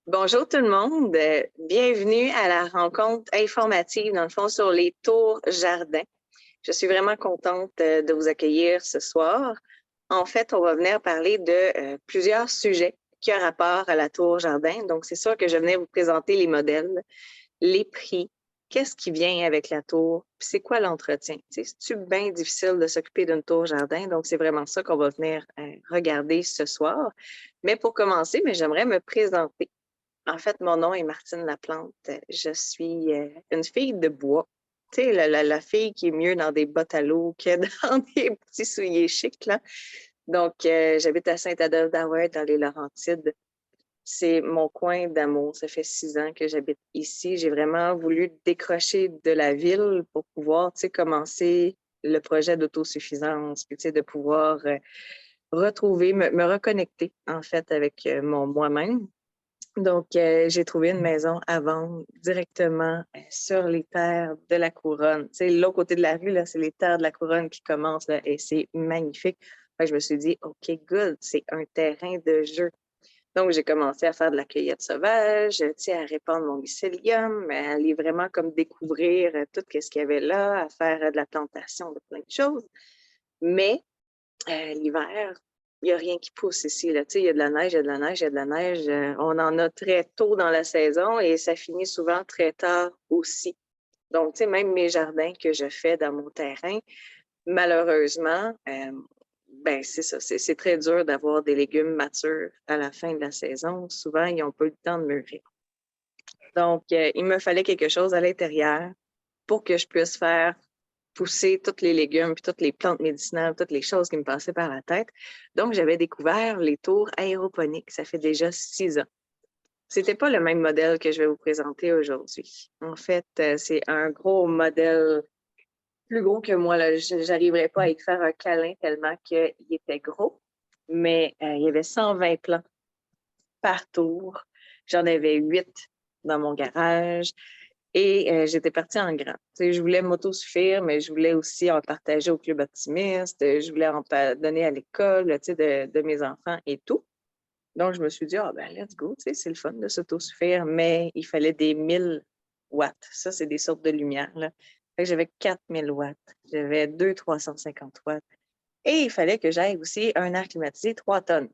Bonjour tout le monde, bienvenue à la rencontre informative dans le fond sur les tours jardins. Je suis vraiment contente de vous accueillir ce soir. En fait, on va venir parler de plusieurs sujets qui ont rapport à la tour jardin. Donc, c'est sûr que je venais vous présenter les modèles, les prix, qu'est-ce qui vient avec la tour, puis c'est quoi l'entretien. C'est bien difficile de s'occuper d'une tour jardin, donc c'est vraiment ça qu'on va venir regarder ce soir. Mais pour commencer, j'aimerais me présenter. En fait, mon nom est Martine Laplante. Je suis une fille de bois. Tu sais, la fille qui est mieux dans des bottes à l'eau que dans des petits souliers chics, là. Donc, j'habite à Saint-Adolphe-d'Howard, dans les Laurentides. C'est mon coin d'amour. Ça fait 6 ans que j'habite ici. J'ai vraiment voulu décrocher de la ville pour pouvoir, tu sais, commencer le projet d'autosuffisance, puis, tu sais, de pouvoir retrouver, me reconnecter, en fait, avec mon moi-même. Donc, j'ai trouvé une maison à vendre directement sur les terres de la Couronne. Tu sais, l'autre côté de la rue, là, c'est les terres de la Couronne qui commencent, là, et c'est magnifique. Fait que je me suis dit, OK, good, c'est un terrain de jeu. Donc, j'ai commencé à faire de la cueillette sauvage, tu sais, à répandre mon mycélium, à aller vraiment comme découvrir tout ce qu'il y avait là, à faire de la plantation de plein de choses. Mais l'hiver, il n'y a rien qui pousse ici. Là. Tu sais, il y a de la neige, il y a de la neige, il y a de la neige. On en a très tôt dans la saison et ça finit souvent très tard aussi. Donc, tu sais, même mes jardins que je fais dans mon terrain, malheureusement, ben c'est ça, c'est très dur d'avoir des légumes matures à la fin de la saison. Souvent, ils n'ont pas eu le temps de mûrir. Donc, il me fallait quelque chose à l'intérieur pour que je puisse faire pousser tous les légumes, puis toutes les plantes médicinales, toutes les choses qui me passaient par la tête. Donc, j'avais découvert les tours aéroponiques. Ça fait déjà 6 ans. C'était pas le même modèle que je vais vous présenter aujourd'hui. En fait, c'est un gros modèle plus gros que moi. Je n'arriverais pas à y faire un câlin tellement qu'il était gros. Mais il y avait 120 plants par tour. J'en avais 8 dans mon garage. Et j'étais partie en grand. Tu sais, je voulais m'autosuffire, mais je voulais aussi en partager au club optimiste. Je voulais en donner à l'école, tu sais, de mes enfants et tout. Donc, je me suis dit, ah ben, let's go, tu sais, c'est le fun de s'autosuffire, mais il fallait des 1000 watts. Ça, c'est des sortes de lumière, là. Fait que j'avais 4000 watts. J'avais 350 watts. Et il fallait que j'aille aussi un air climatisé 3 tonnes.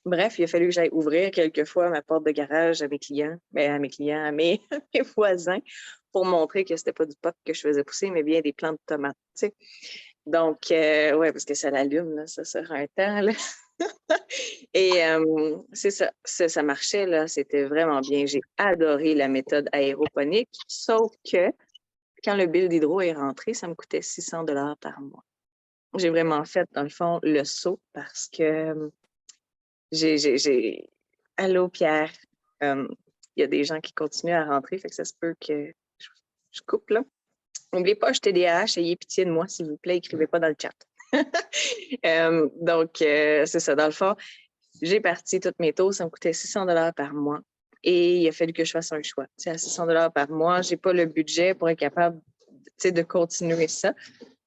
Bref, il a fallu que j'aille ouvrir quelquefois ma porte de garage à mes clients, à mes voisins, pour montrer que c'était pas du pot que je faisais pousser, mais bien des plants de tomates. Tu sais. Donc, ouais, parce que ça l'allume, là, ça sera un temps. Là. Et c'est ça, ça marchait, là, c'était vraiment bien. J'ai adoré la méthode aéroponique, sauf que quand le bill d'hydro est rentré, ça me coûtait 600 $ par mois. J'ai vraiment fait, dans le fond, le saut parce que Allô, Pierre. Il y a des gens qui continuent à rentrer, fait que ça se peut que je coupe, là. N'oubliez pas, je suis TDAH, ayez pitié de moi, s'il vous plaît, écrivez pas dans le chat. Donc, c'est ça, dans le fond, j'ai parti toutes mes taux, ça me coûtait 600 $ par mois. Et il a fallu que je fasse un choix. Tu sais, à 600 $ par mois, j'ai pas le budget pour être capable, tu sais, de continuer ça.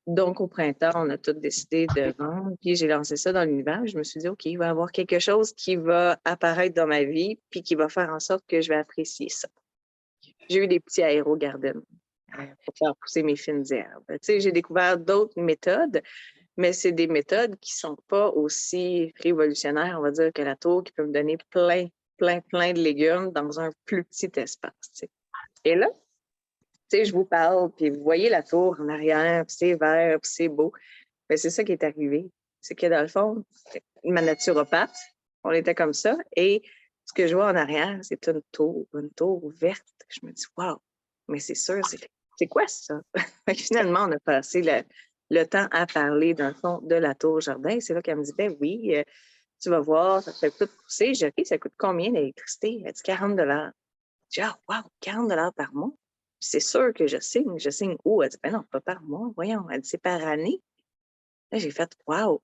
Donc, au printemps, on a tous décidé de vendre, puis j'ai lancé ça dans l'univers. Je me suis dit, OK, il va y avoir quelque chose qui va apparaître dans ma vie, puis qui va faire en sorte que je vais apprécier ça. J'ai eu des petits aérogardens pour faire pousser mes fines herbes. Tu sais, j'ai découvert d'autres méthodes, mais c'est des méthodes qui ne sont pas aussi révolutionnaires, on va dire, que la tour, qui peut me donner plein de légumes dans un plus petit espace. Tu sais. Et là, tu sais, je vous parle, puis vous voyez la tour en arrière, puis c'est vert, puis c'est beau. Mais c'est ça qui est arrivé. C'est que dans le fond, ma naturopathe, on était comme ça. Et ce que je vois en arrière, c'est une tour verte. Je me dis, wow, mais c'est sûr, c'est quoi ça? Finalement, on a passé le temps à parler, dans le fond, de la tour jardin. C'est là qu'elle me dit, ben oui, tu vas voir, ça fait tout pousser. J'ai dit, OK, ça coûte combien d'électricité? Elle dit 40 $. J'ai dit, ah, wow, 40 $ par mois. C'est sûr que je signe. Je signe où? Elle dit, ben non, pas par mois, voyons. Elle dit, c'est par année. Là, j'ai fait, wow.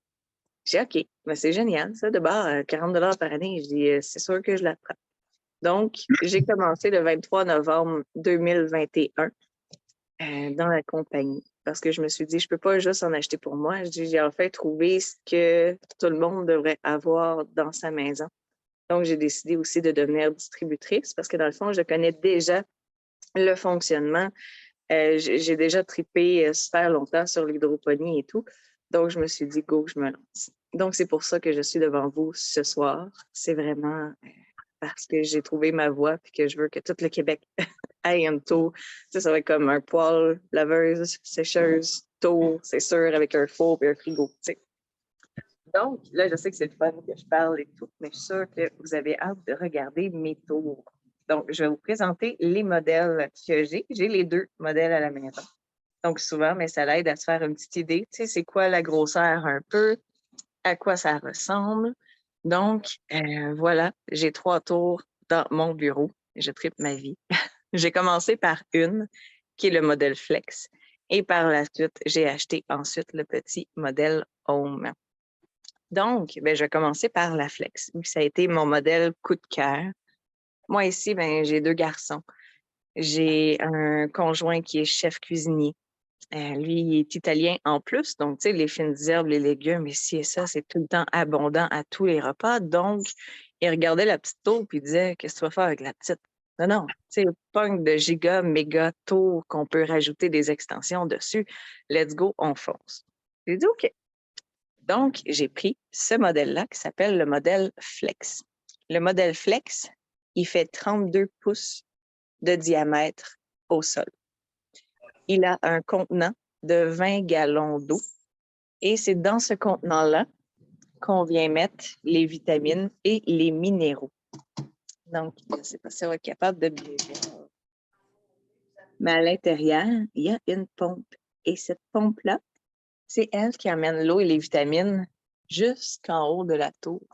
J'ai dit, OK, ben c'est génial, ça, de bord, 40 $ par année. Je dis, c'est sûr que je la prends. Donc, j'ai commencé le 23 novembre 2021 dans la compagnie. Parce que je me suis dit, je peux pas juste en acheter pour moi. J'ai enfin trouvé ce que tout le monde devrait avoir dans sa maison. Donc, j'ai décidé aussi de devenir distributrice parce que dans le fond, je connais déjà le fonctionnement. J'ai déjà trippé super longtemps sur l'hydroponie et tout. Donc, je me suis dit, go, je me lance. Donc, c'est pour ça que je suis devant vous ce soir. C'est vraiment parce que j'ai trouvé ma voie et que je veux que tout le Québec aille un tour. Tu sais, ça va être comme un poêle, laveuse, sécheuse, tour, c'est sûr, avec un four et un frigo. Tu sais. Donc, là, je sais que c'est le fun que je parle et tout, mais je suis sûre que vous avez hâte de regarder mes tours. Donc, je vais vous présenter les modèles que j'ai. J'ai les 2 modèles à la maison. Donc, souvent, mais ça l'aide à se faire une petite idée. Tu sais, c'est quoi la grosseur un peu, à quoi ça ressemble. Donc, voilà, j'ai 3 tours dans mon bureau. Je tripe ma vie. J'ai commencé par une, qui est le modèle Flex. Et par la suite, j'ai acheté ensuite le petit modèle Home. Donc, ben, je vais commencer par la Flex. Ça a été mon modèle coup de cœur. Moi, ici, ben, j'ai 2 garçons. J'ai un conjoint qui est chef cuisinier. Lui, il est italien en plus. Donc, tu sais, les fines herbes, les légumes, ici et ça, c'est tout le temps abondant à tous les repas. Donc, il regardait la petite tour puis il disait, qu'est-ce que tu vas faire avec la petite? Non, non, tu sais, punk de giga, méga tour qu'on peut rajouter des extensions dessus. Let's go, on fonce. J'ai dit, OK. Donc, j'ai pris ce modèle-là qui s'appelle le modèle Flex. Le modèle Flex, il fait 32 pouces de diamètre au sol. Il a un contenant de 20 gallons d'eau et c'est dans ce contenant-là qu'on vient mettre les vitamines et les minéraux. Donc, je ne sais pas si on va être capable de bien voir. Mais à l'intérieur, il y a une pompe. Et cette pompe-là, c'est elle qui amène l'eau et les vitamines jusqu'en haut de la tour.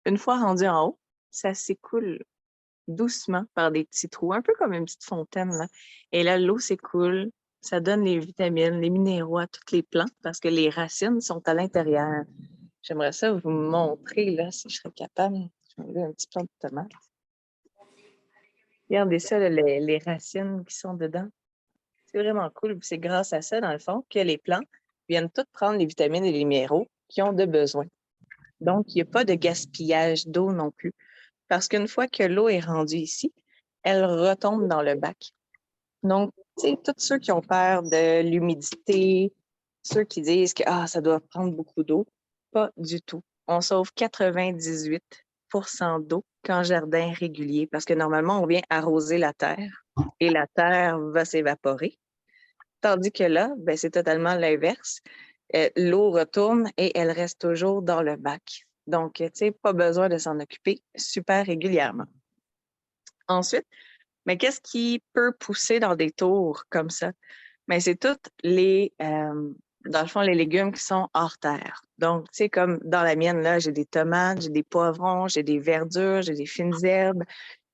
Une fois rendu en haut, ça s'écoule doucement par des petits trous, un peu comme une petite fontaine, là. Et là, l'eau s'écoule, ça donne les vitamines, les minéraux à toutes les plantes parce que les racines sont à l'intérieur. J'aimerais ça vous montrer, là, si je serais capable. Je vais enlever un petit plant de tomate. Regardez ça, là, les racines qui sont dedans. C'est vraiment cool. C'est grâce à ça, dans le fond, que les plantes viennent toutes prendre les vitamines et les minéraux qu'ils ont de besoin. Donc, il n'y a pas de gaspillage d'eau non plus. Parce qu'une fois que l'eau est rendue ici, elle retombe dans le bac. Donc, tu sais, tous ceux qui ont peur de l'humidité, ceux qui disent que ça doit prendre beaucoup d'eau, pas du tout. On sauve 98 d'eau qu'en jardin régulier parce que normalement, on vient arroser la terre et la terre va s'évaporer. Tandis que là, ben, c'est totalement l'inverse. L'eau retourne et elle reste toujours dans le bac. Donc, tu sais, pas besoin de s'en occuper super régulièrement. Ensuite, mais qu'est-ce qui peut pousser dans des tours comme ça? Mais c'est toutes dans le fond, les légumes qui sont hors terre. Donc, tu sais, comme dans la mienne, là, j'ai des tomates, j'ai des poivrons, j'ai des verdures, j'ai des fines herbes,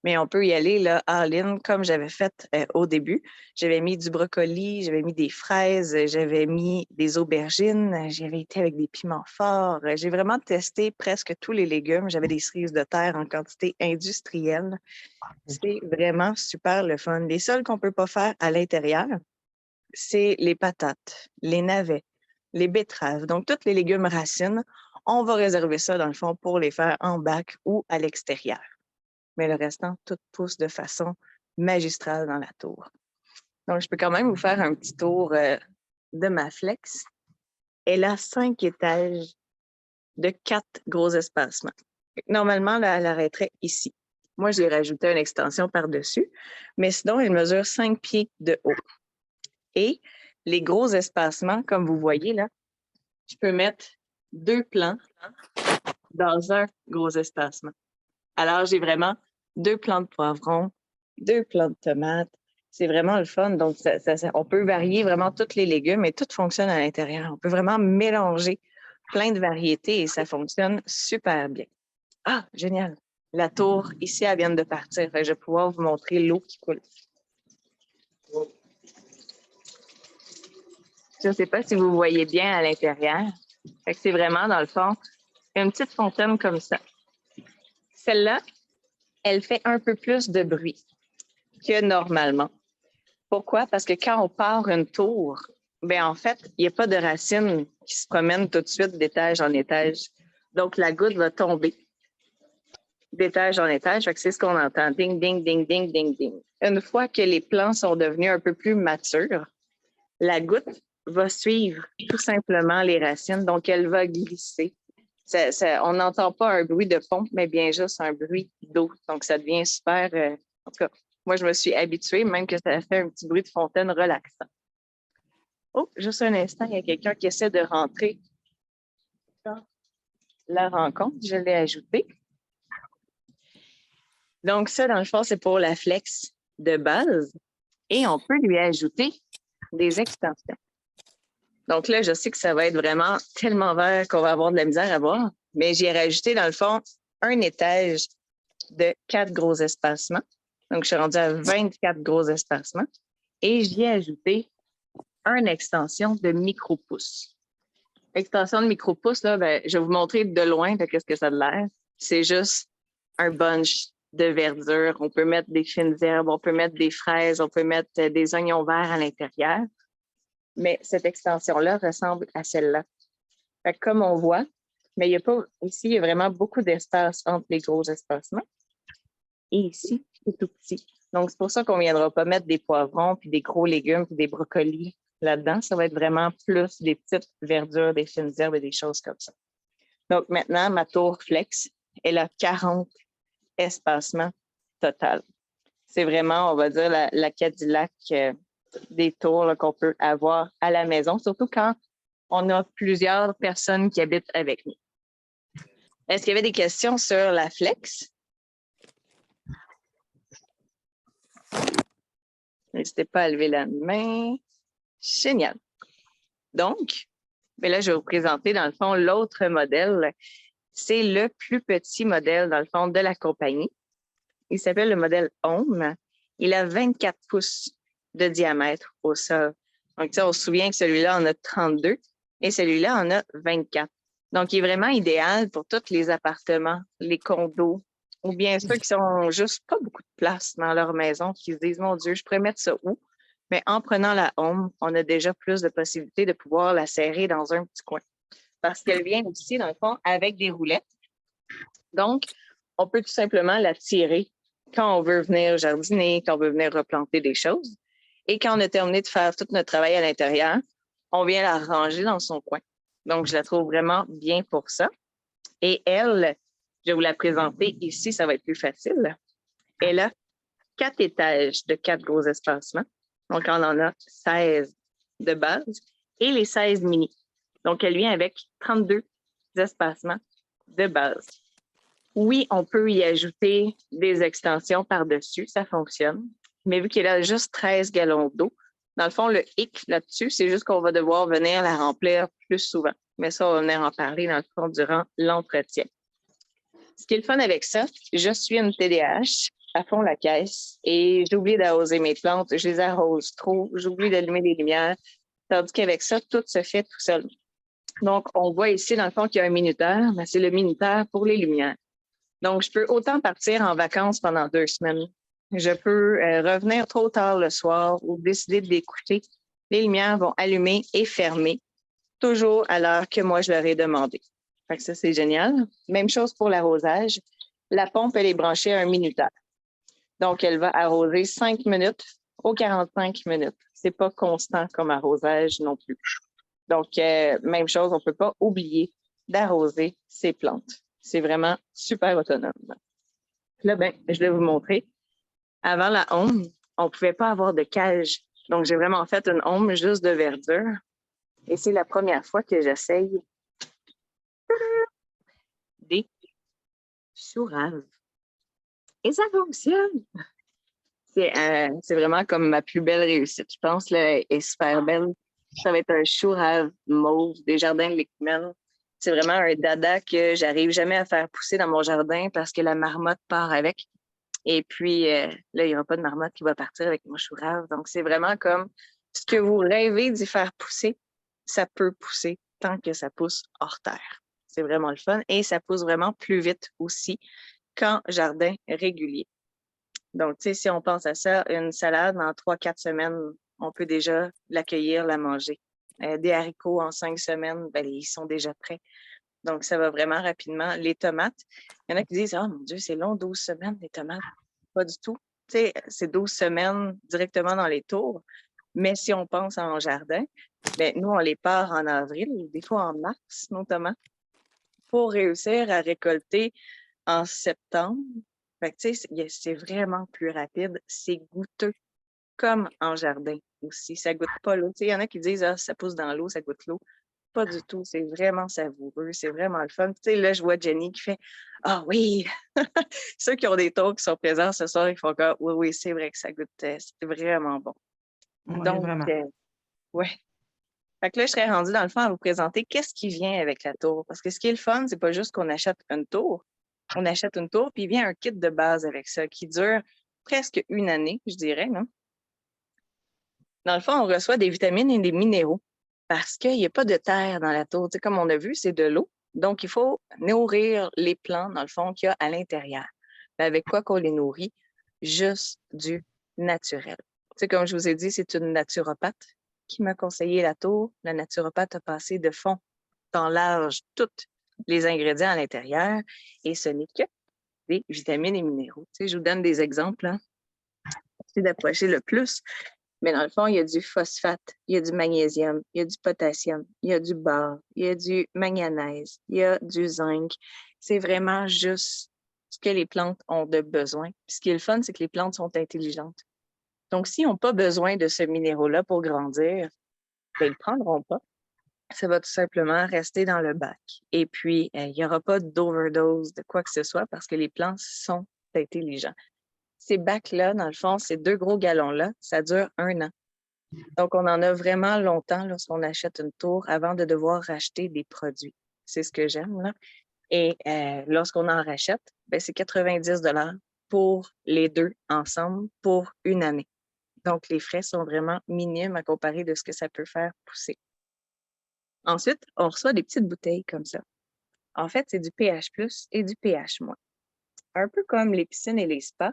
mais on peut y aller, là, all-in, comme j'avais fait au début. J'avais mis du brocoli, j'avais mis des fraises, j'avais mis des aubergines, j'avais été avec des piments forts. J'ai vraiment testé presque tous les légumes. J'avais des cerises de terre en quantité industrielle. C'est vraiment super le fun. Les seuls qu'on ne peut pas faire à l'intérieur, c'est les patates, les navets, les betteraves. Donc, tous les légumes racines, on va réserver ça, dans le fond, pour les faire en bac ou à l'extérieur. Mais le restant, tout pousse de façon magistrale dans la tour. Donc, je peux quand même vous faire un petit tour de ma flex. Elle a 5 étages de 4 gros espacements. Normalement, là, elle arrêterait ici. Moi, j'ai rajouté une extension par-dessus, mais sinon, elle mesure 5 pieds de haut. Et les gros espacements, comme vous voyez là, je peux mettre 2 plants dans un gros espacement. Alors, j'ai vraiment 2 plants de poivrons, 2 plants de tomates. C'est vraiment le fun. Donc, on peut varier vraiment tous les légumes et tout fonctionne à l'intérieur. On peut vraiment mélanger plein de variétés et ça fonctionne super bien. Ah, génial. La tour, ici, elle vient de partir. Je vais pouvoir vous montrer l'eau qui coule. Je ne sais pas si vous voyez bien à l'intérieur. C'est vraiment, dans le fond, une petite fontaine comme ça. Celle-là, elle fait un peu plus de bruit que normalement. Pourquoi? Parce que quand on part une tour, ben en fait, il n'y a pas de racines qui se promènent tout de suite d'étage en étage. Donc, la goutte va tomber d'étage en étage. Fait que c'est ce qu'on entend. Ding, ding, ding, ding, ding, ding. Une fois que les plants sont devenus un peu plus matures, la goutte va suivre tout simplement les racines. Donc, elle va glisser. On n'entend pas un bruit de pompe, mais bien juste un bruit d'eau. Donc, ça devient super... en tout cas, moi, je me suis habituée, même que ça fait un petit bruit de fontaine relaxant. Oh, juste un instant, il y a quelqu'un qui essaie de rentrer dans la rencontre. Je l'ai ajouté. Donc, ça, dans le fond, c'est pour la flex de base. Et on peut lui ajouter des extensions. Donc là, je sais que ça va être vraiment tellement vert qu'on va avoir de la misère à voir, mais j'ai rajouté, dans le fond, un étage de 4 gros espacements. Donc, je suis rendue à 24 gros espacements. Et j'y ai ajouté une extension de micro-pouces. Extension de micro-pouces, là, ben, je vais vous montrer de loin qu'est-ce que ça a l'air. C'est juste un bunch de verdure. On peut mettre des fines herbes, on peut mettre des fraises, on peut mettre des oignons verts à l'intérieur. Mais cette extension-là ressemble à celle-là. Fait que comme on voit, mais il y a pas, ici, il y a vraiment beaucoup d'espace entre les gros espacements. Et ici, c'est tout petit. Donc, c'est pour ça qu'on ne viendra pas mettre des poivrons, puis des gros légumes, puis des brocolis là-dedans. Ça va être vraiment plus des petites verdures, des fines herbes et des choses comme ça. Donc, maintenant, ma tour flex, elle a 40 espacements total. C'est vraiment, on va dire, la Cadillac des tours qu'on peut avoir à la maison, surtout quand on a plusieurs personnes qui habitent avec nous. Est-ce qu'il y avait des questions sur la flex? N'hésitez pas à lever la main. Génial. Donc, mais là, je vais vous présenter, dans le fond, l'autre modèle. C'est le plus petit modèle, dans le fond, de la compagnie. Il s'appelle le modèle Home. Il a 24 pouces de diamètre au sol. Donc, on se souvient que celui-là en a 32 et celui-là en a 24. Donc, il est vraiment idéal pour tous les appartements, les condos, ou bien ceux qui sont juste pas beaucoup de place dans leur maison, qui se disent, mon Dieu, je pourrais mettre ça où? Mais en prenant la Home, on a déjà plus de possibilités de pouvoir la serrer dans un petit coin. Parce qu'elle vient aussi, dans le fond, avec des roulettes. Donc, on peut tout simplement la tirer quand on veut venir jardiner, quand on veut venir replanter des choses. Et quand on a terminé de faire tout notre travail à l'intérieur, on vient la ranger dans son coin. Donc, je la trouve vraiment bien pour ça. Et elle, je vais vous la présenter ici, ça va être plus facile. Elle a 4 étages de 4 gros espacements. Donc, on en a 16 de base et les 16 mini. Donc, elle vient avec 32 espacements de base. Oui, on peut y ajouter des extensions par-dessus, ça fonctionne. Mais vu qu'il a juste 13 gallons d'eau, dans le fond, le hic là-dessus, c'est juste qu'on va devoir venir la remplir plus souvent. Mais ça, on va venir en parler dans le fond durant l'entretien. Ce qui est le fun avec ça, je suis une TDAH à fond la caisse et j'oublie d'arroser mes plantes, je les arrose trop, j'oublie d'allumer les lumières, tandis qu'avec ça, tout se fait tout seul. Donc, on voit ici, dans le fond, qu'il y a un minuteur, mais c'est le minuteur pour les lumières. Donc, je peux autant partir en vacances pendant 2 semaines. Je peux revenir trop tard le soir ou décider de l'écouter. Les lumières vont allumer et fermer, toujours à l'heure que moi, je leur ai demandé. Fait que ça, c'est génial. Même chose pour l'arrosage. La pompe, elle est branchée à un minuteur. Donc, elle va arroser 5 minutes aux 45 minutes. C'est pas constant comme arrosage non plus. Donc, même chose, on peut pas oublier d'arroser ses plantes. C'est vraiment super autonome. Là, ben, je vais vous montrer. Avant la Home, on pouvait pas avoir de cage. Donc, j'ai vraiment fait une Home juste de verdure. Et c'est la première fois que j'essaye des choux-raves. Et ça fonctionne! C'est vraiment comme ma plus belle réussite. Je pense qu'elle est super belle. Ça va être un chou-rave mauve des jardins de l'Écumène. C'est vraiment un dada que j'arrive jamais à faire pousser dans mon jardin parce que la marmotte part avec. Et puis, là, il n'y aura pas de marmotte qui va partir avec mon chou-rave. Donc, c'est vraiment comme ce que vous rêvez d'y faire pousser, ça peut pousser tant que ça pousse hors terre. C'est vraiment le fun. Et ça pousse vraiment plus vite aussi qu'en jardin régulier. Donc, tu sais, si on pense à ça, une salade, en 3-4 semaines, on peut déjà l'accueillir, la manger. Des haricots en 5 semaines, ben, ils sont déjà prêts. Donc, ça va vraiment rapidement. Les tomates, il y en a qui disent, oh mon Dieu, c'est long, 12 semaines, les tomates. Pas du tout. Tu sais, c'est 12 semaines directement dans les tours. Mais si on pense en jardin, ben, nous, on les part en avril, des fois en mars, nos tomates, pour réussir à récolter en septembre. Fait que, tu sais, c'est vraiment plus rapide. C'est goûteux, comme en jardin aussi. Ça goûte pas l'eau. Tu sais, il y en a qui disent, ah, ça pousse dans l'eau, ça goûte l'eau. Pas du tout. C'est vraiment savoureux. C'est vraiment le fun. Tu sais, là, je vois Jenny qui fait, ah oui! Ceux qui ont des tours qui sont présents ce soir, ils font comme, oui, oui, c'est vrai que ça goûte, c'est vraiment bon. Oui, Donc, vraiment. ouais. Fait que là, je serais rendue dans le fond à vous présenter qu'est-ce qui vient avec la tour. Parce que ce qui est le fun, c'est pas juste qu'on achète une tour. On achète une tour, puis il vient un kit de base avec ça qui dure presque une année, je dirais, non? Dans le fond, on reçoit des vitamines et des minéraux parce qu'il n'y a pas de terre dans la tour. Tu sais, comme on a vu, c'est de l'eau. Donc, il faut nourrir les plants, dans le fond, qu'il y a à l'intérieur. Avec quoi qu'on les nourrit? Juste du naturel. Tu sais, comme je vous ai dit, c'est une naturopathe qui m'a conseillé la tour. La naturopathe a passé de fond en large tous les ingrédients à l'intérieur et ce n'est que des vitamines et minéraux. Tu sais, je vous donne des exemples, hein. J'essaie d'approcher le plus. Mais dans le fond, il y a du phosphate, il y a du magnésium, il y a du potassium, il y a du bore, il y a du manganèse, il y a du zinc. C'est vraiment juste ce que les plantes ont de besoin. Puis ce qui est le fun, c'est que les plantes sont intelligentes. Donc, s'ils n'ont pas besoin de ce minéraux-là pour grandir, ben, ils ne le prendront pas. Ça va tout simplement rester dans le bac. Et puis, il n'y aura pas d'overdose de quoi que ce soit parce que les plantes sont intelligents. Ces bacs-là, dans le fond, ces 2 gros gallons-là, ça dure 1 an. Donc, on en a vraiment longtemps lorsqu'on achète une tour avant de devoir racheter des produits. C'est ce que j'aime, là. Et lorsqu'on en rachète, ben, c'est 90 pour les 2 ensemble pour une année. Donc, les frais sont vraiment minimes à comparer de ce que ça peut faire pousser. Ensuite, on reçoit des petites bouteilles comme ça. En fait, c'est du pH+, et du pH-. Un peu comme les piscines et les spas,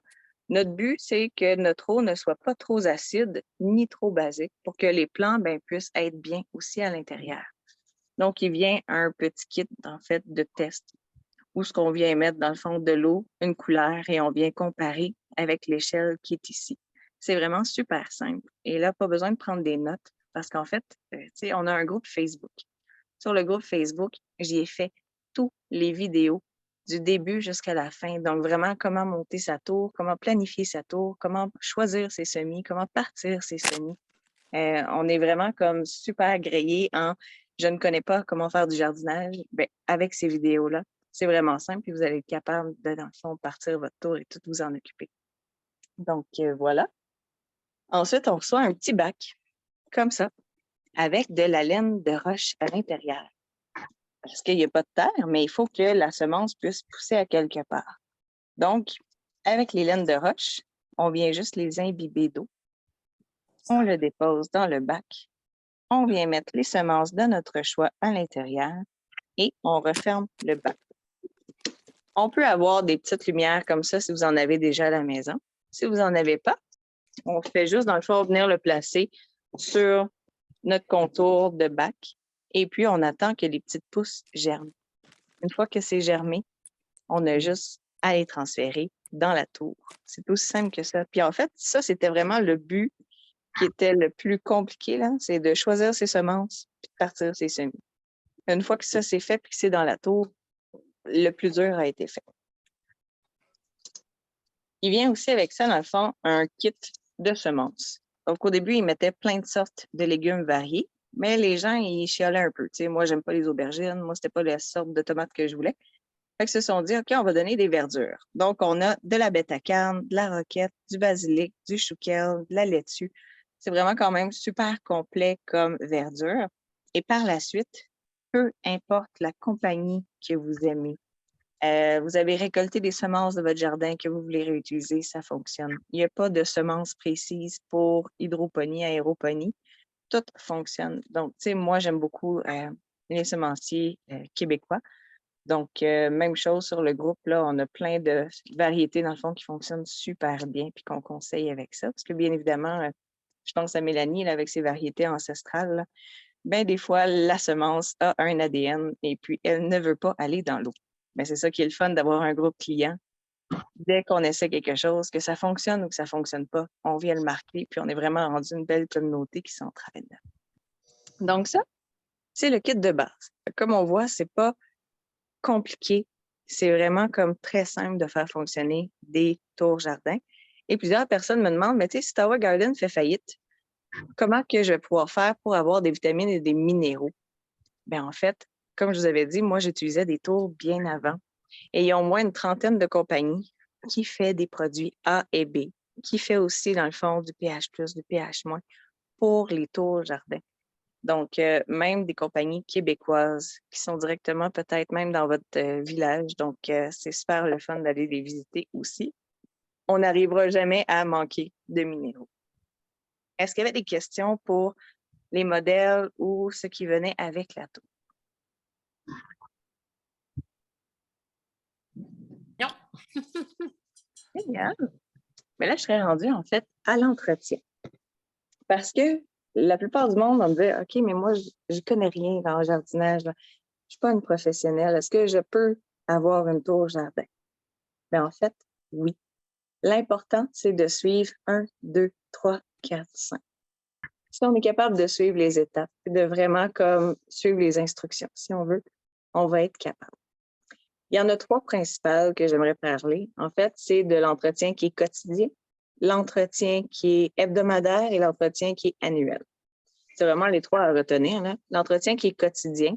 notre but, c'est que notre eau ne soit pas trop acide ni trop basique pour que les plants puissent être bien aussi à l'intérieur. Donc, il vient un petit kit, en fait, de test où ce qu'on vient mettre dans le fond de l'eau, une couleur, et on vient comparer avec l'échelle qui est ici. C'est vraiment super simple. Et là, pas besoin de prendre des notes parce qu'en fait, tu sais, on a un groupe Facebook. Sur le groupe Facebook, j'y ai fait tous les vidéos du début jusqu'à la fin. Donc, vraiment, comment monter sa tour, comment planifier sa tour, comment choisir ses semis, comment partir ses semis. On est vraiment comme super grillé en je ne connais pas comment faire du jardinage. Bien, avec ces vidéos-là, c'est vraiment simple et vous allez être capable de, dans le fond, partir votre tour et tout vous en occuper. Donc, voilà. Ensuite, on reçoit un petit bac, comme ça, avec de la laine de roche à l'intérieur. Parce qu'il n'y a pas de terre, mais il faut que la semence puisse pousser à quelque part. Donc, avec les laines de roche, on vient juste les imbiber d'eau. On le dépose dans le bac. On vient mettre les semences de notre choix à l'intérieur et on referme le bac. On peut avoir des petites lumières comme ça si vous en avez déjà à la maison. Si vous n'en avez pas, on fait juste, dans le fond, venir le placer sur notre contour de bac et puis on attend que les petites pousses germent. Une fois que c'est germé, on a juste à les transférer dans la tour. C'est aussi simple que ça. Puis en fait, ça, c'était vraiment le but qui était le plus compliqué, là, c'est de choisir ses semences puis de partir ses semis. Une fois que ça c'est fait puis que c'est dans la tour, le plus dur a été fait. Il vient aussi avec ça, dans le fond, un kit de semences. Donc, au début, ils mettaient plein de sortes de légumes variés, mais les gens, ils chialaient un peu. Tu sais, moi, j'aime pas les aubergines. Moi, c'était pas la sorte de tomates que je voulais. Fait qu'ils se sont dit, OK, on va donner des verdures. Donc, on a de la bêta-carne, de la roquette, du basilic, du chou-quel, de la laitue. C'est vraiment quand même super complet comme verdure. Et par la suite, peu importe la compagnie que vous aimez, vous avez récolté des semences de votre jardin que vous voulez réutiliser, ça fonctionne. Il n'y a pas de semences précises pour hydroponie, aéroponie. Tout fonctionne. Donc, tu sais, moi, j'aime beaucoup les semenciers québécois. Donc, même chose sur le groupe, là, on a plein de variétés, dans le fond, qui fonctionnent super bien puis qu'on conseille avec ça. Parce que, bien évidemment, je pense à Mélanie, là, avec ses variétés ancestrales, là, bien des fois, la semence a un ADN et puis elle ne veut pas aller dans l'eau. Mais c'est ça qui est le fun d'avoir un groupe client. Dès qu'on essaie quelque chose, que ça fonctionne ou que ça ne fonctionne pas, on vient le marquer puis on est vraiment rendu une belle communauté qui s'entraîne. Donc ça, c'est le kit de base. Comme on voit, c'est pas compliqué. C'est vraiment comme très simple de faire fonctionner des tours jardins. Et plusieurs personnes me demandent, mais tu sais, si Tower Garden fait faillite, comment que je vais pouvoir faire pour avoir des vitamines et des minéraux? Bien, en fait, comme je vous avais dit, moi, j'utilisais des tours bien avant. Et il y a au moins une trentaine de compagnies qui font des produits A et B, qui font aussi, dans le fond, du pH+, du pH- pour les tours jardins. Donc, même des compagnies québécoises qui sont directement peut-être même dans votre village. Donc, c'est super le fun d'aller les visiter aussi. On n'arrivera jamais à manquer de minéraux. Est-ce qu'il y avait des questions pour les modèles ou ce qui venait avec la tour? Non. Génial. Mais là, je serais rendue en fait à l'entretien. Parce que la plupart du monde va me dire, OK, mais moi, je connais rien dans le jardinage. Là. Je ne suis pas une professionnelle. Est-ce que je peux avoir une tour jardin? Bien, en fait, oui. L'important, c'est de suivre 1, 2, 3, 4, 5. Si on est capable de suivre les étapes, de vraiment comme suivre les instructions, si on veut, on va être capable. Il y en a 3 principales que j'aimerais parler. En fait, c'est de l'entretien qui est quotidien, l'entretien qui est hebdomadaire et l'entretien qui est annuel. C'est vraiment les 3 à retenir. L'entretien qui est quotidien,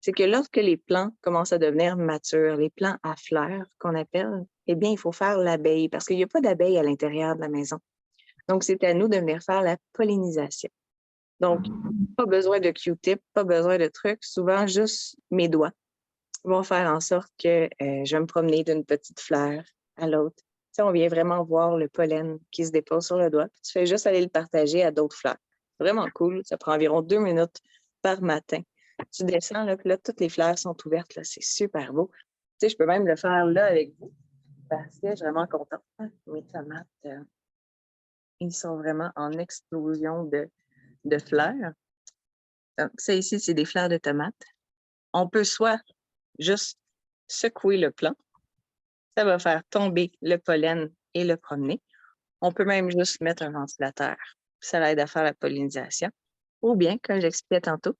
c'est que lorsque les plants commencent à devenir matures, les plants à fleurs qu'on appelle, eh bien, il faut faire l'abeille parce qu'il n'y a pas d'abeille à l'intérieur de la maison. Donc, c'est à nous de venir faire la pollinisation. Donc, pas besoin de Q-tip, pas besoin de trucs, souvent juste mes doigts vont faire en sorte que je vais me promener d'une petite fleur à l'autre. Tu sais, on vient vraiment voir le pollen qui se dépose sur le doigt. Puis tu fais juste aller le partager à d'autres fleurs. C'est vraiment cool. Ça prend environ 2 minutes par matin. Tu descends, là, puis là, toutes les fleurs sont ouvertes. Là, c'est super beau. Tu sais, je peux même le faire là avec vous parce que je suis vraiment contente. Mes tomates, ils sont vraiment en explosion de fleurs. Donc, ça ici, c'est des fleurs de tomates. On peut soit juste secouer le plant. Ça va faire tomber le pollen et le promener. On peut même juste mettre un ventilateur. Ça l'aide à faire la pollinisation. Ou bien, comme j'expliquais tantôt,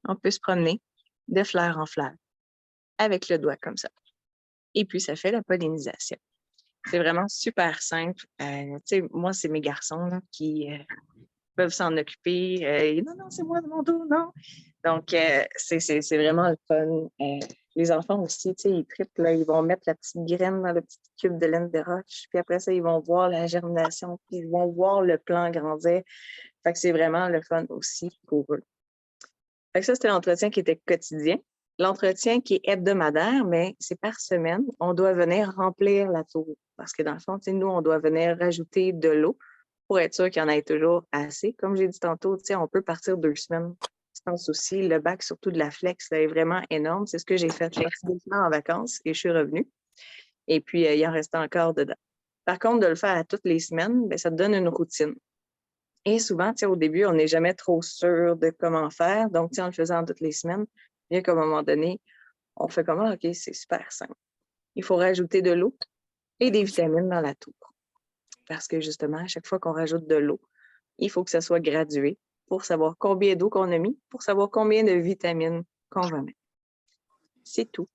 on peut se promener de fleur en fleur avec le doigt comme ça. Et puis, ça fait la pollinisation. C'est vraiment super simple. Moi, c'est mes garçons là, qui peuvent s'en occuper. Non, c'est moi de mon dos, non. Donc, c'est vraiment le fun. Les enfants aussi, ils trippent, là, ils vont mettre la petite graine dans le petit cube de laine de roche, puis après ça, ils vont voir la germination, puis ils vont voir le plant grandir. Fait que c'est vraiment le fun aussi pour eux. Fait que ça, c'était l'entretien qui était quotidien. L'entretien qui est hebdomadaire, mais c'est par semaine. On doit venir remplir la tour. Parce que dans le fond, nous, on doit venir rajouter de l'eau pour être sûr qu'il y en ait toujours assez. Comme j'ai dit tantôt, on peut partir 2 semaines. Je pense aussi, le bac, surtout de la flex, là, est vraiment énorme. C'est ce que j'ai fait. J'ai parti 2 semaines en vacances et je suis revenue. Et puis, il en restait encore dedans. Par contre, de le faire à toutes les semaines, bien, ça te donne une routine. Et souvent, au début, on n'est jamais trop sûr de comment faire. Donc, en le faisant toutes les semaines, bien qu'à un moment donné, on fait comment? OK, c'est super simple. Il faut rajouter de l'eau et des vitamines dans la tour. Parce que justement, à chaque fois qu'on rajoute de l'eau, il faut que ça soit gradué pour savoir combien d'eau qu'on a mis, pour savoir combien de vitamines qu'on va mettre. C'est tout.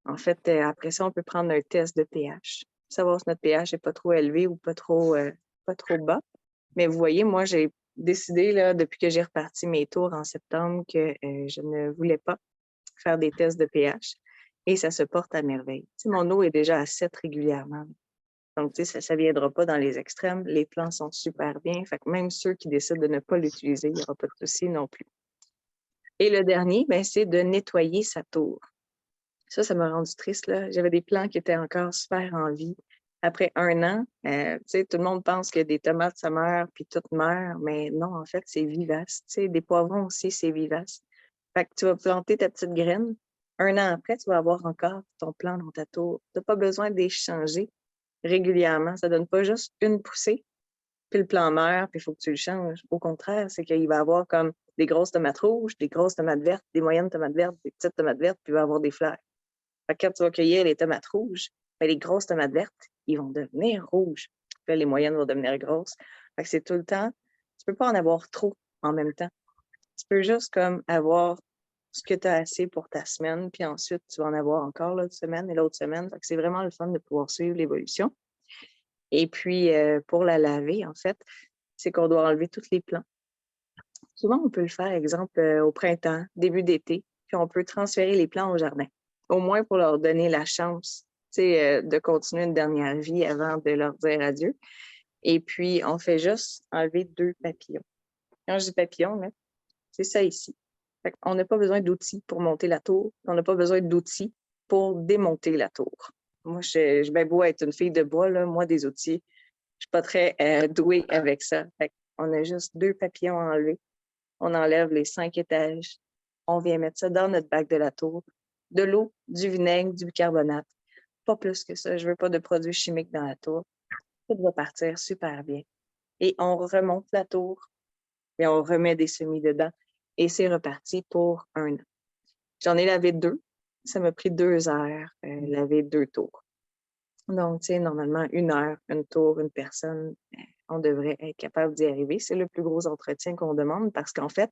En fait, après ça, on peut prendre un test de pH, savoir si notre pH n'est pas trop élevé ou pas trop bas. Mais vous voyez, moi, j'ai décidé, là, depuis que j'ai reparti mes tours en septembre, que je ne voulais pas faire des tests de pH et ça se porte à merveille. Mon eau est déjà à 7 régulièrement. Donc, ça ne viendra pas dans les extrêmes. Les plants sont super bien. Fait que même ceux qui décident de ne pas l'utiliser, il n'y aura pas de souci non plus. Et le dernier, c'est de nettoyer sa tour. Ça m'a rendu triste. J'avais des plants qui étaient encore super en vie. Après 1 an, tout le monde pense que des tomates, ça meurt, puis tout meurt. Mais non, en fait, c'est vivace. Des poivrons aussi, c'est vivace. Fait que tu vas planter ta petite graine, Un an après, tu vas avoir encore ton plan dans ta tour. Tu n'as pas besoin d'échanger régulièrement. Ça ne donne pas juste une poussée, puis le plan meurt, puis il faut que tu le changes. Au contraire, c'est qu'il va avoir comme des grosses tomates rouges, des grosses tomates vertes, des moyennes tomates vertes, des petites tomates vertes, puis il va avoir des fleurs. Fait que quand tu vas cueillir les tomates rouges, ben, les grosses tomates vertes, ils vont devenir rouges. Puis là, les moyennes vont devenir grosses. Fait que c'est tout le temps, tu peux pas en avoir trop en même temps. Tu peux juste comme avoir ce que tu as assez pour ta semaine, puis ensuite, tu vas en avoir encore l'autre semaine et l'autre semaine. Fait que c'est vraiment le fun de pouvoir suivre l'évolution. Et puis, pour la laver, en fait, c'est qu'on doit enlever tous les plants. Souvent, on peut le faire, exemple, au printemps, début d'été, puis on peut transférer les plants au jardin, au moins pour leur donner la chance de continuer une dernière vie avant de leur dire adieu. Et puis, on fait juste enlever 2 papillons. Quand je dis papillons, c'est ça ici. On n'a pas besoin d'outils pour monter la tour. On n'a pas besoin d'outils pour démonter la tour. Moi, je bien beau être une fille de bois, là, moi, des outils, je suis pas très douée avec ça. On a juste 2 papillons à enlever. On enlève les 5 étages. On vient mettre ça dans notre bac de la tour. De l'eau, du vinaigre, du bicarbonate. Pas plus que ça. Je veux pas de produits chimiques dans la tour. Tout va partir super bien. Et on remonte la tour et on remet des semis dedans. Et c'est reparti pour 1 an. J'en ai lavé 2. Ça m'a pris 2 heures laver 2 tours. Donc, tu sais, normalement, 1 heure, une tour, une personne, on devrait être capable d'y arriver. C'est le plus gros entretien qu'on demande parce qu'en fait,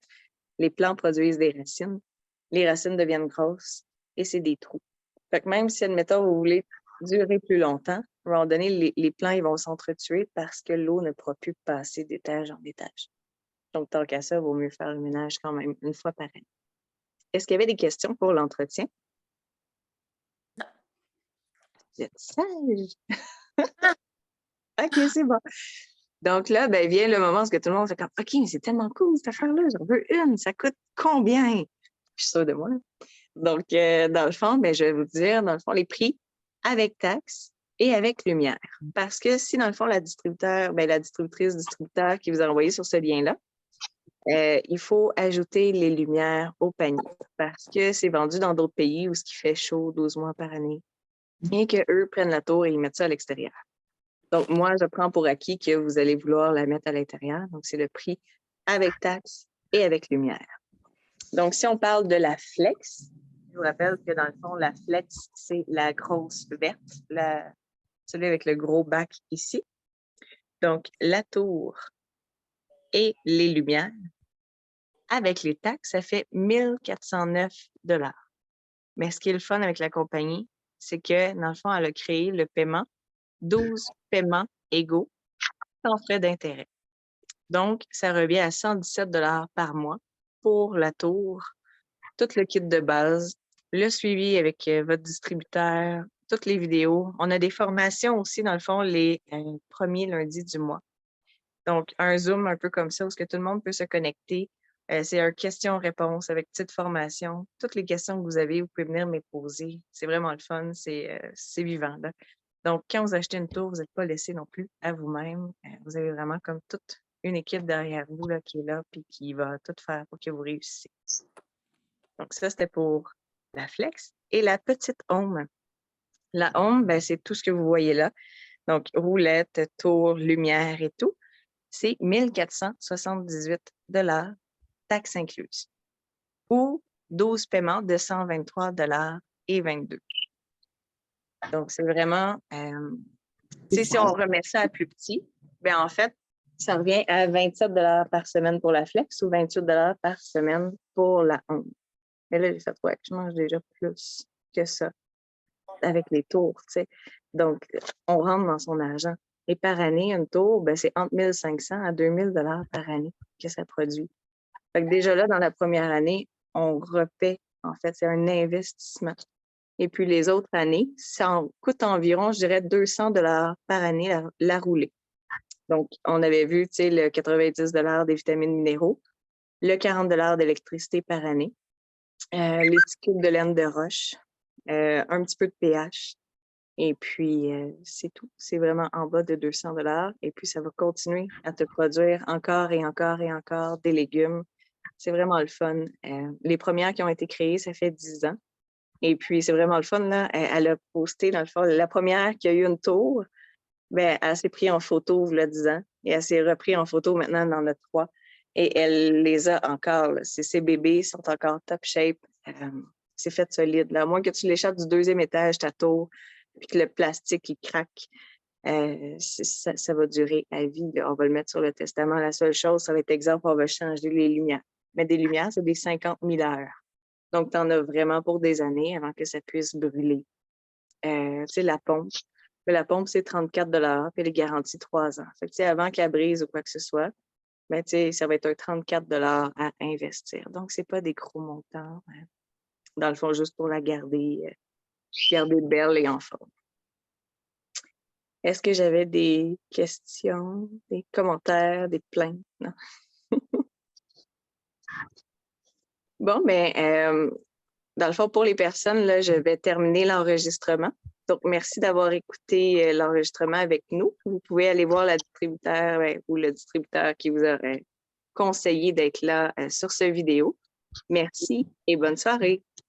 les plants produisent des racines. Les racines deviennent grosses et c'est des trous. Fait que même si, admettons, vous voulez durer plus longtemps, à un moment donné, les plants, ils vont s'entretuer parce que l'eau ne pourra plus passer d'étage en étage. Donc, tant qu'à ça, il vaut mieux faire le ménage quand même 1 fois par année. Est-ce qu'il y avait des questions pour l'entretien? Non. Vous êtes sage! OK, c'est bon. Donc là, ben, vient le moment où tout le monde fait comme « OK, c'est tellement cool cette affaire-là, j'en veux une, ça coûte combien? » Je suis sûre de moi. Donc, dans le fond, ben, je vais vous dire, dans le fond, les prix avec taxes et avec lumière. Parce que si, dans le fond, la distributrice, distributeur qui vous a envoyé sur ce lien-là, il faut ajouter les lumières au panier parce que c'est vendu dans d'autres pays où ce qui fait chaud 12 mois par année. Bien qu'eux prennent la tour et ils mettent ça à l'extérieur. Donc, moi, je prends pour acquis que vous allez vouloir la mettre à l'intérieur. Donc, c'est le prix avec taxes et avec lumière. Donc, si on parle de la flex, je vous rappelle que dans le fond, la flex, c'est la grosse verte, celui avec le gros bac ici. Donc, la tour et les lumières, avec les taxes, ça fait 1 409 $. Mais ce qui est le fun avec la compagnie, c'est que, dans le fond, elle a créé le paiement, 12 paiements égaux, sans frais d'intérêt. Donc, ça revient à 117 $ par mois pour la tour, tout le kit de base, le suivi avec votre distributeur, toutes les vidéos. On a des formations aussi, dans le fond, les premiers lundis du mois. Donc, un Zoom un peu comme ça, où tout le monde peut se connecter. C'est un question-réponse avec petite formation. Toutes les questions que vous avez, vous pouvez venir me poser. C'est vraiment le fun, c'est vivant. Là. Donc, quand vous achetez une tour, vous n'êtes pas laissé non plus à vous-même. Vous avez vraiment comme toute une équipe derrière vous là, qui est là et qui va tout faire pour que vous réussissiez. Donc, ça, c'était pour la flex. Et la petite home. La home, ben, c'est tout ce que vous voyez là. Donc, roulette, tour, lumière et tout. C'est 1 478 $, taxes incluses. Ou 12 paiements de 123 $ et 22. Donc, c'est vraiment, si on remet ça à plus petit, bien en fait, ça revient à 27 $ par semaine pour la flex ou 28 $ par semaine pour la home. Mais là, j'ai fait, ouais, je mange déjà plus que ça avec les tours, tu sais. Donc, on rentre dans son argent. Et par année, une tour, ben, c'est entre 1 500 à 2 000 $ par année que ça produit. Fait que déjà là, dans la première année, on repaie. En fait, c'est un investissement. Et puis les autres années, ça en coûte environ, je dirais, 200 $ par année la rouler. Donc, on avait vu, tu sais, le 90 $ des vitamines minéraux, le 40 $ d'électricité par année, les petits cubes de laine de roche, un petit peu de pH. Et puis, c'est tout. C'est vraiment en bas de 200 $. Et puis, ça va continuer à te produire encore et encore et encore des légumes. C'est vraiment le fun. Les premières qui ont été créées, ça fait 10 ans. Et puis, c'est vraiment le fun, là. Elle a posté, dans le fond, la première qui a eu une tour, ben, elle s'est prise en photo, il y a 10 ans, et elle s'est reprise en photo maintenant dans notre 3. Et elle les a encore, là. Ses bébés sont encore top shape. C'est fait solide, là. À moins que tu l'échappes du 2e étage, ta tour, puis que le plastique, il craque. Ça va durer à vie, là. On va le mettre sur le testament. La seule chose, ça va être exemple, on va changer les lumières. Mais des lumières, c'est des 50 000 heures. Donc, tu en as vraiment pour des années avant que ça puisse brûler. Tu sais, la pompe. La pompe, c'est 34 $, puis elle est garantie 3 ans. Fait que, avant qu'elle brise ou quoi que ce soit, ben, ça va être un 34 $ à investir. Donc, c'est pas des gros montants. Hein. Dans le fond, juste pour la garder belle et en forme. Est-ce que j'avais des questions, des commentaires, des plaintes? Non. Bon, mais dans le fond, pour les personnes, là, je vais terminer l'enregistrement. Donc, merci d'avoir écouté l'enregistrement avec nous. Vous pouvez aller voir la distributeur ou le distributeur qui vous aurait conseillé d'être là sur cette vidéo. Merci et bonne soirée.